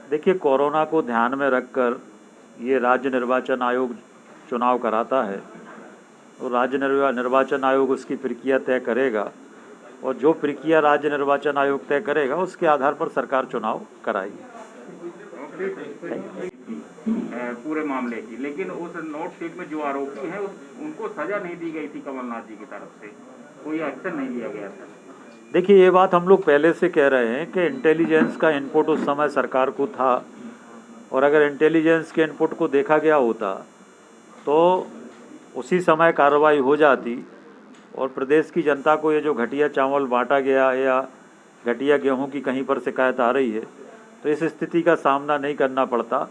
देखिए, कोरोना को ध्यान में रखकर ये राज्य निर्वाचन आयोग चुनाव कराता है, तो राज्य निर्वाचन आयोग उसकी प्रक्रिया तय करेगा और जो प्रक्रिया राज्य निर्वाचन आयोग तय करेगा उसके आधार पर सरकार चुनाव कराएगी। पूरे मामले की, लेकिन उस नोटशीट में जो आरोपी हैं उनको सजा नहीं दी गई थी कमलनाथ जी की तरफ से, कोई एक्शन नहीं लिया गया था। देखिए, ये बात हम लोग पहले से कह रहे हैं कि इंटेलिजेंस का इनपुट उस समय सरकार को था, और अगर इंटेलिजेंस के इनपुट को देखा गया होता तो उसी समय कार्रवाई हो जाती और प्रदेश की जनता को ये जो घटिया चावल बांटा गया है या घटिया गेहूं की कहीं पर शिकायत आ रही है तो इस स्थिति का सामना नहीं करना पड़ता।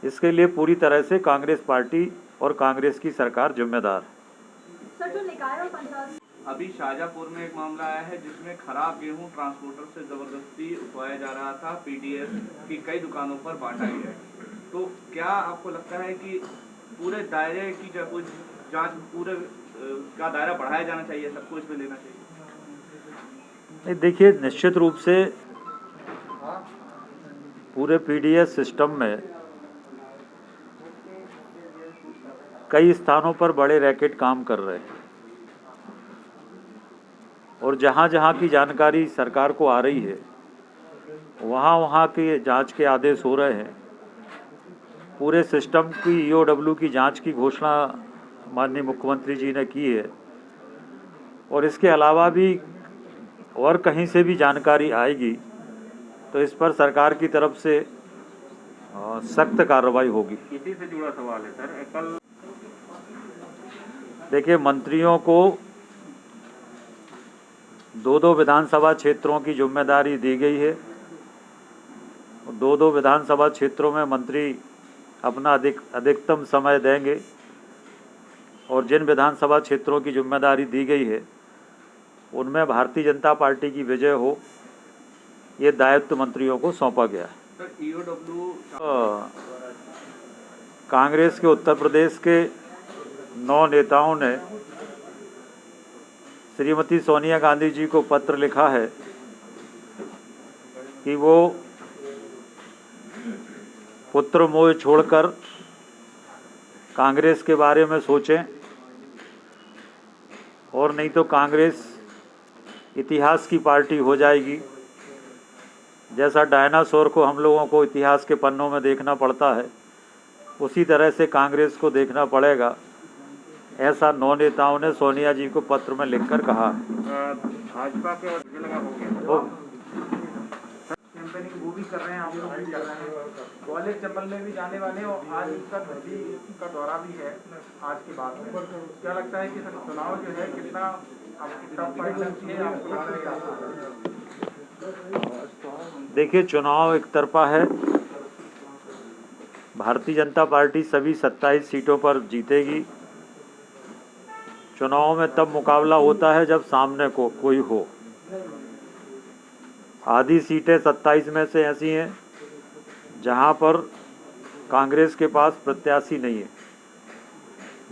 इसके लिए पूरी तरह से कांग्रेस पार्टी और कांग्रेस की सरकार जिम्मेदार है। सर, जो निकाय और पंचायत अभी शाजापुर में एक मामला आया है जिसमें खराब गेहूं ट्रांसपोर्टर से जबरदस्ती उठवाया जा रहा था, पीडीएस की कई दुकानों पर बांटा गया है। तो क्या आपको लगता है कि पूरे दायरे की जो कुछ जांच पूरे का दायरा बढ़ाया जाना चाहिए, सबको इसमें लेना चाहिए? देखिए, निश्चित रूप से पूरे पीडीएस सिस्टम में कई स्थानों पर बड़े रैकेट काम कर रहे हैं और जहाँ जहाँ की जानकारी सरकार को आ रही है वहाँ वहाँ के जांच के आदेश हो रहे हैं। पूरे सिस्टम की ईओडब्ल्यू की जांच की घोषणा माननीय मुख्यमंत्री जी ने की है और इसके अलावा भी और कहीं से भी जानकारी आएगी तो इस पर सरकार की तरफ से सख्त कार्रवाई होगी। इसी से जुड़ा सवाल है सर, कल देखिए, मंत्रियों को दो विधानसभा क्षेत्रों की जिम्मेदारी दी गई है। दो विधानसभा क्षेत्रों में मंत्री अपना अधिकतम समय देंगे और जिन विधानसभा क्षेत्रों की जिम्मेदारी दी गई है उनमें भारतीय जनता पार्टी की विजय हो, ये दायित्व मंत्रियों को सौंपा गया है। सर, ईओडब्ल्यू कांग्रेस के उत्तर प्रदेश के 9 नेताओं ने श्रीमती सोनिया गांधी जी को पत्र लिखा है कि वो पुत्र मोह छोड़कर कांग्रेस के बारे में सोचें और नहीं तो कांग्रेस इतिहास की पार्टी हो जाएगी। जैसा डायनासोर को हम लोगों को इतिहास के पन्नों में देखना पड़ता है उसी तरह से कांग्रेस को देखना पड़ेगा, ऐसा 9 नेताओं ने सोनिया जी को पत्र में लिखकर कहा। भाजपा के कैंपेनिंग वो भी कर रहे हैं, आप लोग भी कर रहे हैं, ग्वालियर चंबल में भी जाने वाले हैं और आज उनका दिल्ली का दौरा भी है आज के बाद में। क्या लगता है कि चुनाव जो है कितना टफ फाइट लगती है आपको? देखिए, चुनाव एक तरफा है। भारतीय जनता पार्टी सभी 27 सीटों पर जीतेगी। चुनाव में तब मुकाबला होता है जब सामने को कोई हो। आधी सीटें 27 में से ऐसी हैं जहां पर कांग्रेस के पास प्रत्याशी नहीं है।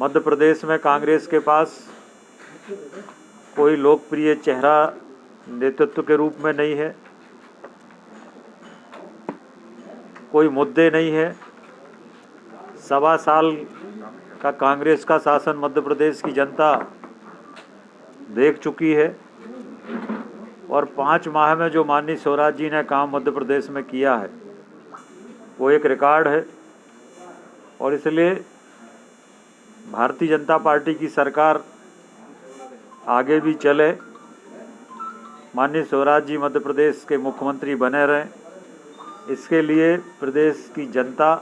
मध्य प्रदेश में कांग्रेस के पास कोई लोकप्रिय चेहरा नेतृत्व के रूप में नहीं है, कोई मुद्दे नहीं है। 1.25 साल का कांग्रेस का शासन मध्य प्रदेश की जनता देख चुकी है और 5 माह में जो माननीय स्वराज जी ने काम मध्य प्रदेश में किया है वो एक रिकॉर्ड है और इसलिए भारतीय जनता पार्टी की सरकार आगे भी चले, माननीय स्वराज जी मध्य प्रदेश के मुख्यमंत्री बने रहें, इसके लिए प्रदेश की जनता,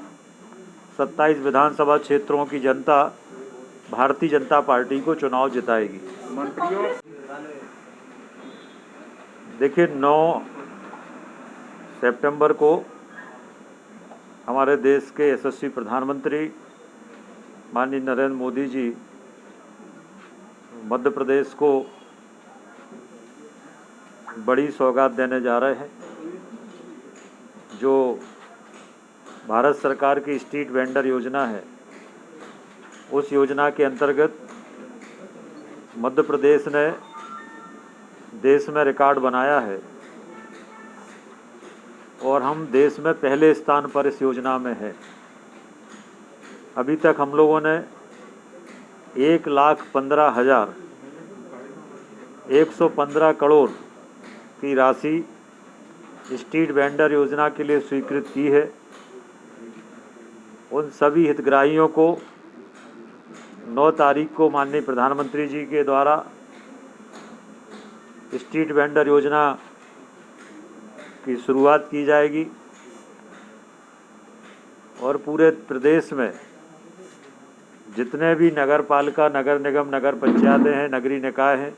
27 विधानसभा क्षेत्रों की जनता भारतीय जनता पार्टी को चुनाव जिताएगी। देखिए, 9 सितंबर को हमारे देश के यशस्वी प्रधानमंत्री माननीय नरेंद्र मोदी जी मध्य प्रदेश को बड़ी सौगात देने जा रहे हैं। जो भारत सरकार की स्ट्रीट वेंडर योजना है उस योजना के अंतर्गत मध्य प्रदेश ने देश में रिकॉर्ड बनाया है और हम देश में पहले स्थान पर इस योजना में है। अभी तक हम लोगों ने 1,15,115 करोड़ की राशि स्ट्रीट वेंडर योजना के लिए स्वीकृत की है। उन सभी हितग्राहियों को 9 तारीख को माननीय प्रधानमंत्री जी के द्वारा स्ट्रीट वेंडर योजना की शुरुआत की जाएगी और पूरे प्रदेश में जितने भी नगर पालिका, नगर निगम, नगर पंचायतें हैं, नगरीय निकाय हैं,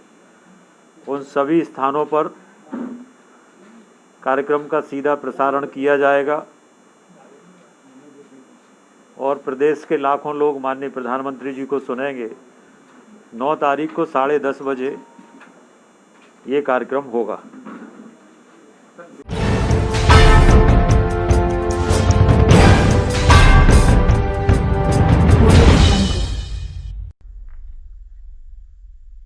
उन सभी स्थानों पर कार्यक्रम का सीधा प्रसारण किया जाएगा और प्रदेश के लाखों लोग माननीय प्रधानमंत्री जी को सुनेंगे। 9 तारीख को 10:30 बजे ये कार्यक्रम होगा।